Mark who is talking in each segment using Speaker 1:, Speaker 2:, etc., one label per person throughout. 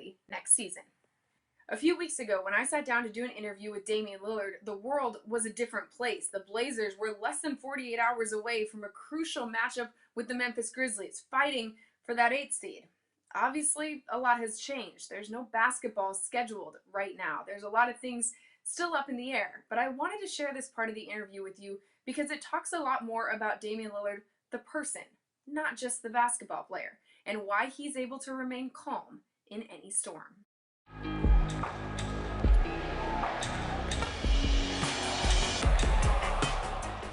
Speaker 1: early next season. A few weeks ago, when I sat down to do an interview with Damian Lillard, the world was a different place. The Blazers were less than 48 hours away from a crucial matchup with the Memphis Grizzlies, fighting for that 8th seed. Obviously, a lot has changed. There's no basketball scheduled right now. There's a lot of things still up in the air, but I wanted to share this part of the interview with you because it talks a lot more about Damian Lillard, the person, not just the basketball player, and why he's able to remain calm in any storm.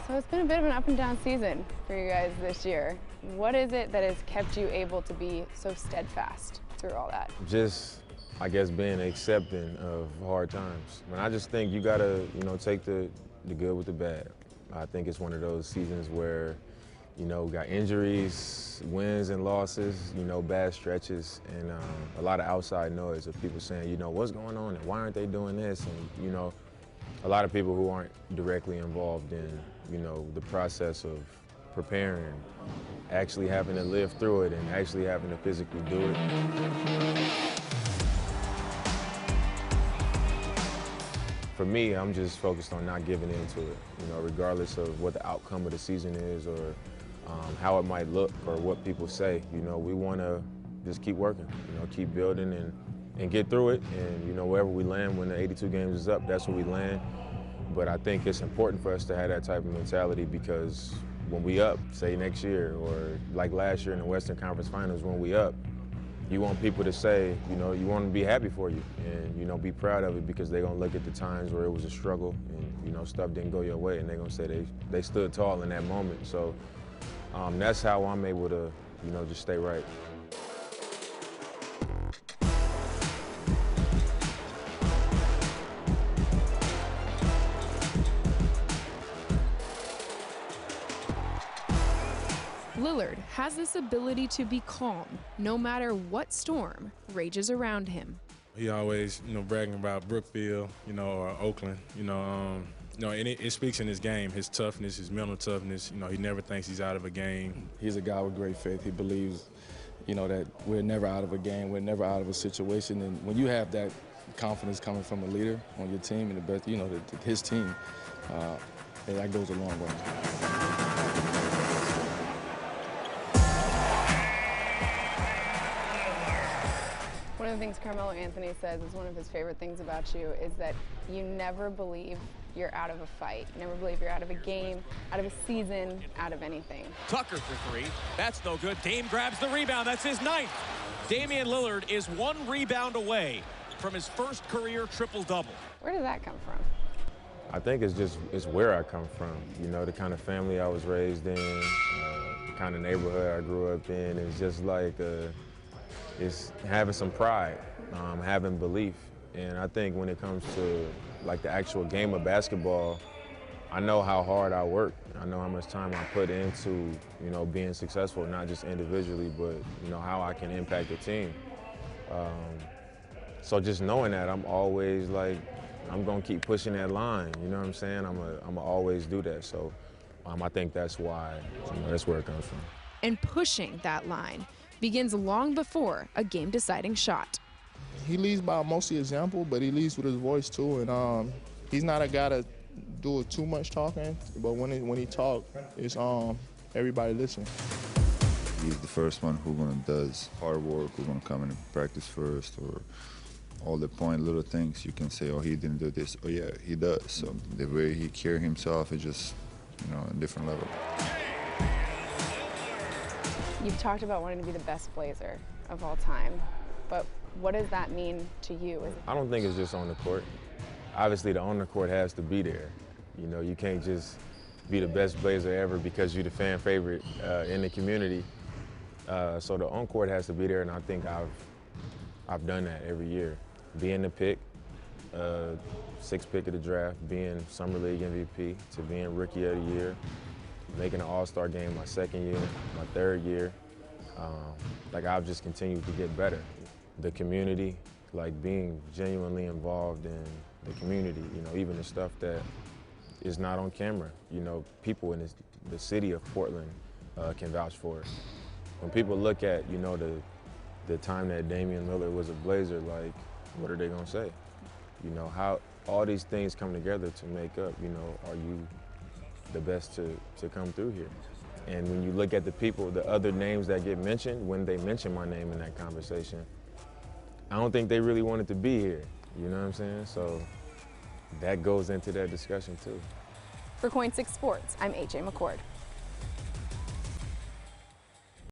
Speaker 2: So it's been a bit of an up and down season for you guys this year. What is it that has kept you able to be so steadfast through all that?
Speaker 3: Just, I guess, being accepting of hard times. I just think you gotta, take the good with the bad. I think it's one of those seasons where, we got injuries, wins and losses, bad stretches, and a lot of outside noise of people saying, what's going on and why aren't they doing this? And, a lot of people who aren't directly involved in, the process of preparing, actually having to live through it and actually having to physically do it. For me, I'm just focused on not giving into it, regardless of what the outcome of the season is or how it might look or what people say. We want to just keep working, keep building and get through it. And, wherever we land when the 82 games is up, that's where we land. But I think it's important for us to have that type of mentality because when we up, say next year or like last year in the Western Conference Finals, when we up, you want people to say, you want them to be happy for you and, be proud of it because they're going to look at the times where it was a struggle and, stuff didn't go your way and they're going to say they stood tall in that moment. So that's how I'm able to, just stay right.
Speaker 1: Lillard has this ability to be calm no matter what storm rages around him.
Speaker 4: He always, bragging about Brookfield, or Oakland, and it speaks in his game, his toughness, his mental toughness. He never thinks he's out of a game.
Speaker 5: He's a guy with great faith. He believes, that we're never out of a game, we're never out of a situation. And when you have that confidence coming from a leader on your team and the best, his team, that goes a long way.
Speaker 2: One of the things Carmelo Anthony says is one of his favorite things about you is that you never believe you're out of a fight. You never believe you're out of a game, out of a season, out of anything.
Speaker 6: Tucker for three. That's no good. Dame grabs the rebound. That's his 9th. Damian Lillard is 1 rebound away from his first career triple-double.
Speaker 2: Where did that come from?
Speaker 3: I think it's where I come from. The kind of family I was raised in, the kind of neighborhood I grew up in. It's just like it's having some pride, having belief. And I think when it comes to like the actual game of basketball, I know how hard I work. I know how much time I put into, being successful, not just individually, but, how I can impact the team. So just knowing that, I'm always like, I'm gonna keep pushing that line, you know what I'm saying? I'm gonna always do that. So I think that's why, that's where it comes from.
Speaker 1: And pushing that line begins long before a game-deciding shot.
Speaker 7: He leads by mostly example, but he leads with his voice too. And he's not a guy to do too much talking, but when he talk, it's everybody listen.
Speaker 8: He's the first one who does hard work, who's gonna come in and practice first, or all the little things you can say, oh, he didn't do this. Oh yeah, he does. So the way he carries himself is just, a different level.
Speaker 2: You've talked about wanting to be the best Blazer of all time, but what does that mean to you?
Speaker 3: I don't think it's just on the court. Obviously, the on the court has to be there. You can't just be the best Blazer ever because you're the fan favorite in the community. So the on court has to be there, and I think I've done that every year. Being the pick, 6th pick of the draft, being Summer League MVP, to being Rookie of the Year, making an All-Star game my 2nd year, my 3rd year. I've just continued to get better. The community, being genuinely involved in the community, even the stuff that is not on camera. People in the city of Portland can vouch for it. When people look at, the the time that Damian Lillard was a Blazer, like, what are they gonna say? You know, how all these things come together to make up, you know, are you the best to come through here? And when you look at the people, the other names that get mentioned, when they mention my name in that conversation, I don't think they really wanted to be here, you know what I'm saying? So that goes into that discussion too.
Speaker 2: For KOIN 6 Sports, I'm AJ McCord.